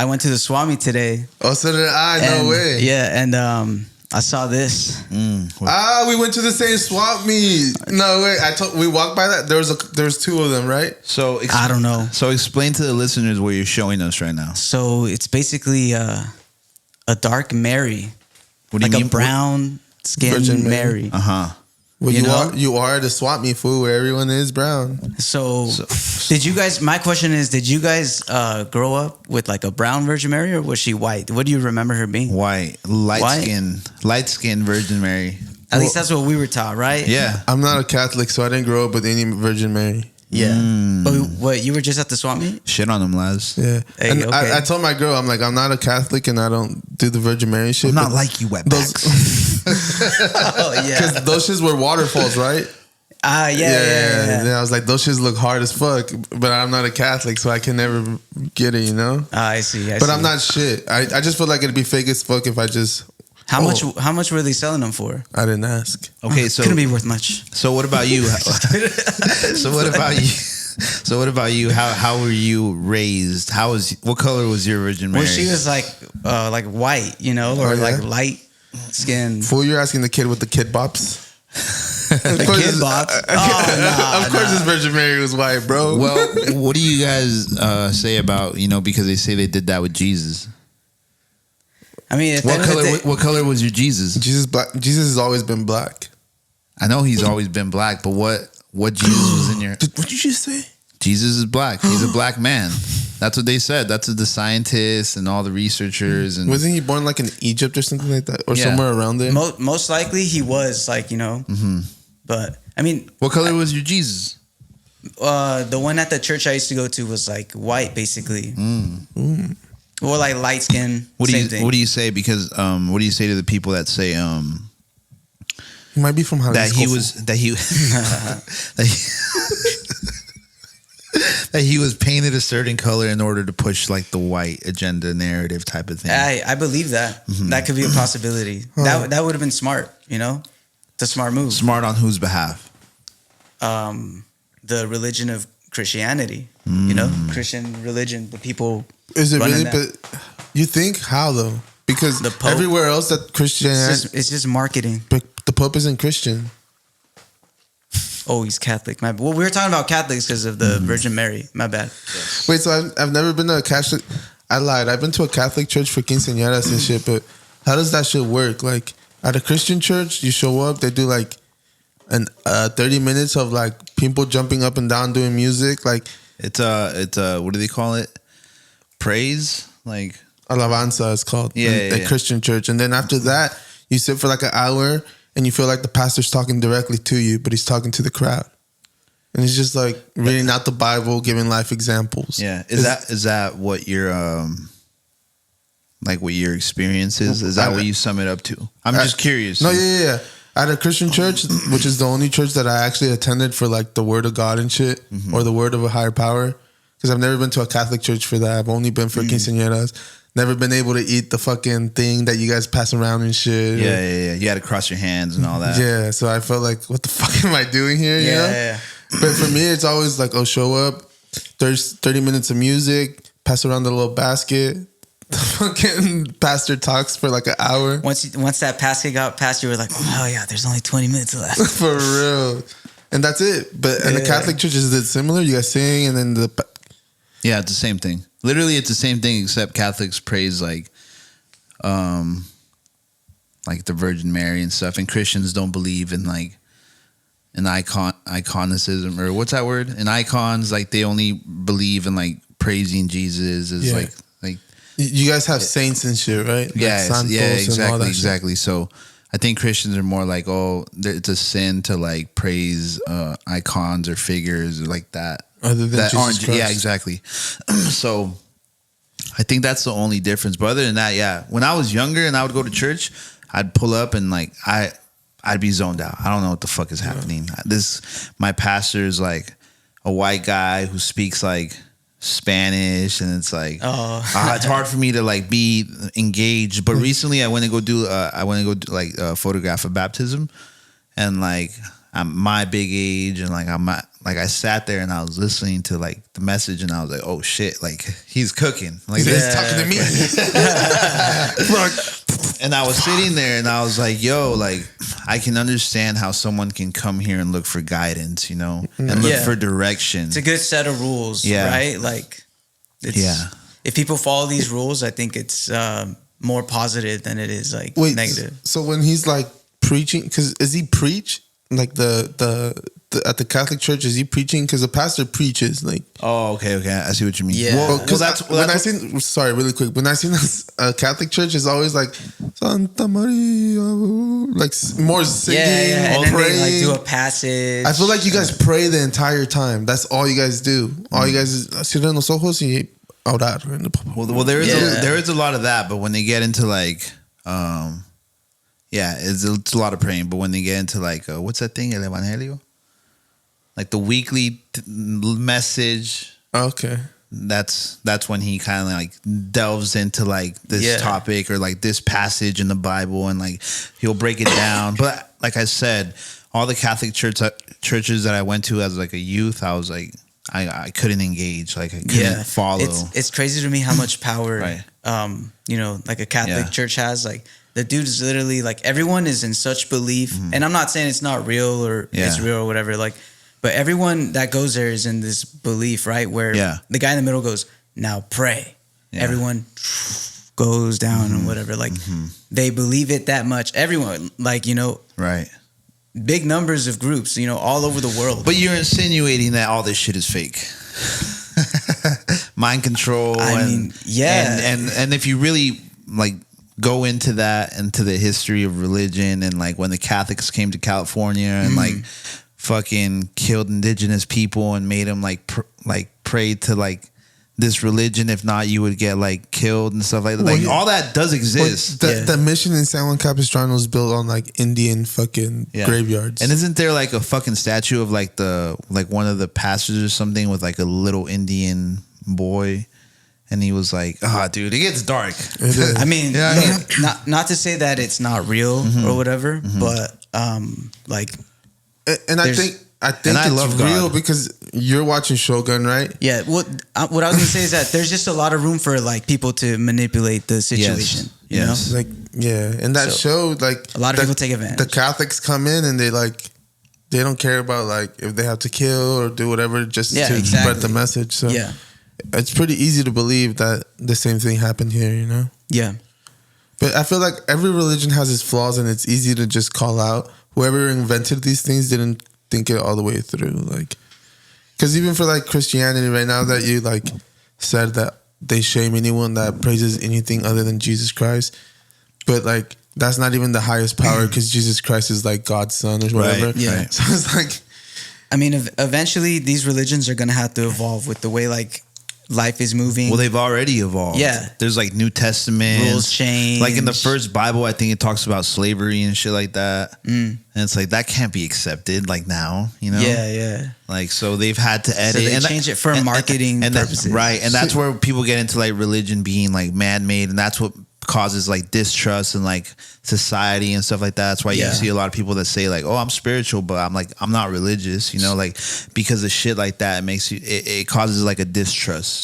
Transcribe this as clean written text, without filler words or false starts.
I went to the Swami today. Oh, so did I. No way. Yeah, and I saw this. We went to the same swap meet. No way. We walked by that. There's two of them, right? So I don't know. So explain to the listeners what you're showing us right now. So it's basically a dark Mary, What do you like mean? a brown skin Virgin Mary. Well, You know? you are the swap meet, fool, where everyone is brown. So did you guys? My question is, did you guys grow up with like a brown Virgin Mary, or was she white? What do you remember her being? White, light skin Virgin Mary. At least that's what we were taught, right? Yeah. I'm not a Catholic, so I didn't grow up with any Virgin Mary. Yeah. But what, you were just at the swap meet? Shit on them, lads. Yeah. Hey, and okay. I told my girl, I'm like, I'm not a Catholic and I don't do the Virgin Mary shit. I'm not but like you, wetbacks. Oh yeah. Because those shits were waterfalls, right? Yeah. I was like, those shits look hard as fuck, but I'm not a Catholic, so I can never get it, you know? I see. But I'm not shit. I just feel like it'd be fake as fuck if I just... How much were they selling them for? I didn't ask. Okay, so Couldn't be worth much. So what about you? So what about you? So what about you? How were you raised? What color was your Virgin Mary? Well, she was like white, you know, or like light skin. Fool, you're asking the kid with the kid bops? The kid bops. Of course, this Virgin Mary was white, bro. Well, what do you guys say about, because they say they did that with Jesus? I mean, What color was your Jesus? Jesus has always been black. I know he's always been black, but what Jesus was in your... What did you just say? Jesus is black. He's a black man. That's what they said. That's what the scientists and all the researchers and... Wasn't he born like in Egypt or something like that? Or somewhere around there? Most likely he was like, but I mean... What color was your Jesus? The one at the church I used to go to was like white, basically. Or like light skin. What do you say? Because what do you say to the people that say he might be from that he was painted a certain color in order to push like the white agenda narrative type of thing? I believe that. That could be a possibility. That would have been smart, It's a smart move. Smart on whose behalf? The religion of Christianity, Christian religion, the people. Is it really? that. But you think how though? Because The Pope? everywhere else that Christianity, It's just marketing. but the Pope isn't Christian. Oh, he's Catholic. My bad. Well, we were talking about Catholics because of the Virgin Mary. My bad. Wait, so I've never been to a Catholic. I lied. I've been to a Catholic church for quinceañeras and shit. But how does that shit work? Like at a Christian church, you show up, they do like 30 minutes of like people jumping up and down doing music. Like it's what do they call it? Praise, like alabanza is called. Yeah. Christian church, and then after that, you sit for like an hour, and you feel like the pastor's talking directly to you, but he's talking to the crowd, and he's just like reading out the Bible, giving life examples. Yeah, is that what your like what your experience is? Is that what you sum it up to? I'm just curious. No, yeah. At a Christian church, which is the only church that I actually attended for like the word of God and shit, or the word of a higher power. Because I've never been to a Catholic church for that. I've only been for quinceañeras. Never been able to eat the fucking thing that you guys pass around and shit. Yeah. You had to cross your hands and all that. Yeah, so I felt like, what the fuck am I doing here? You know? Yeah. But for me, it's always like, show up, there's 30 minutes of music, pass around the little basket. The fucking pastor talks for like an hour. Once that basket got passed, you were like, oh yeah, there's only 20 minutes left. For real. And that's it. But in the Catholic church, is it similar? You guys sing and then Yeah, it's the same thing. Literally, it's the same thing except Catholics praise like the Virgin Mary and stuff, and Christians don't believe in like an iconicism, or what's that word? In icons, like they only believe in like praising Jesus as like you guys have saints and shit, right? Like exactly. So I think Christians are more like, it's a sin to like praise icons or figures like that. Other than that Jesus Christ. Yeah, exactly. So I think that's the only difference. But other than that, when I was younger and I would go to church, I'd pull up and like I'd be zoned out. I don't know what the fuck is happening. My pastor is like a white guy who speaks like Spanish, and it's like it's hard for me to like be engaged. But recently I went to go do like a photograph of baptism, and like I'm my big age, and like I sat there and I was listening to like the message, and I was like, oh shit, like he's cooking, like He's talking to me. And I was sitting there and I was like, yo, like I can understand how someone can come here and look for guidance, and look Yeah. for direction. It's a good set of rules, Yeah. right? Like, it's, Yeah. if people follow these rules, I think it's more positive than it is like Wait, negative. so when he's like preaching, because is he preach like the at the Catholic Church? Is he preaching? Because the pastor preaches like. Oh, okay, I see what you mean. Yeah. Well, Well, because that's when I seen, sorry, really quick, when I seen a Catholic church, it's always like Santa Maria, like more singing, Yeah, and then praying. they like do a passage. I feel like you guys pray the entire time. That's all you guys do. All you guys is cierran los ojos y orar. Well, there is Yeah. there is a lot of that, but when they get into like, it's a lot of praying. But when they get into like, what's that thing, El Evangelio, like the weekly message, Okay. that's when he kind of like delves into like this Yeah. topic or like this passage in the Bible, and like he'll break it down. But like I said, all the Catholic churches that I went to as like a youth, I was like, I couldn't engage, like I couldn't follow. It's crazy to me how much power, Right. Like a Catholic Yeah. church has. Like the dude is literally like everyone is in such belief, and I'm not saying it's not real or it's Yeah. real or whatever. Like, but everyone that goes there is in this belief, right? Where Yeah. the guy in the middle goes, "Now pray." Yeah. Everyone goes down and whatever. Like they believe it that much. Everyone, like Right. big numbers of groups, all over the world. But you're insinuating that all this shit is fake. Mind control. I mean, yeah. And if you really like go into the history of religion, and like when the Catholics came to California and like fucking killed indigenous people and made them like pray to like this religion, if not you would get like killed and stuff like that. Well, Like yeah. all that does exist. The mission in San Juan Capistrano is built on like Indian fucking Yeah. graveyards. And isn't there like a fucking statue of like one of the pastors or something with like a little Indian boy, and he was like, dude, it gets dark. It is. I mean, Yeah, look, not to say that it's not real or whatever, but like, And I There's- think And I it's love God. real because you're watching Shogun, right? yeah. What I was gonna say is that there's just a lot of room for like people to manipulate the situation. You know, Yes. Like, yeah, and that So, show, like, a lot of people take advantage. The Catholics come in and they don't care about like if they have to kill or do whatever just Yeah, to exactly. spread the message. So yeah, it's pretty easy to believe that the same thing happened here, yeah, But I feel like every religion has its flaws, and it's easy to just call out. Whoever invented these things didn't think it all the way through. Like, because even for like Christianity right now, that you like said that they shame anyone that praises anything other than Jesus Christ, but like that's not even the highest power because Jesus Christ is like God's son or whatever. Right, yeah. right. So it's like, I mean, eventually these religions are gonna have to evolve with the way like life is moving. Well, they've already evolved. Yeah. There's like New Testament. Rules change. Like in the first Bible, I think it talks about slavery and shit like that. And it's like, that can't be accepted like now, Yeah. Like, so they've had to edit. they and change it for marketing that's purposes. right. And that's where people get into like religion being like man-made. And that's what causes like distrust in like society and stuff like that. That's why you Yeah. see a lot of people that say like, oh, I'm spiritual, but I'm not religious, like because of shit like that, it makes you, it causes like a distrust.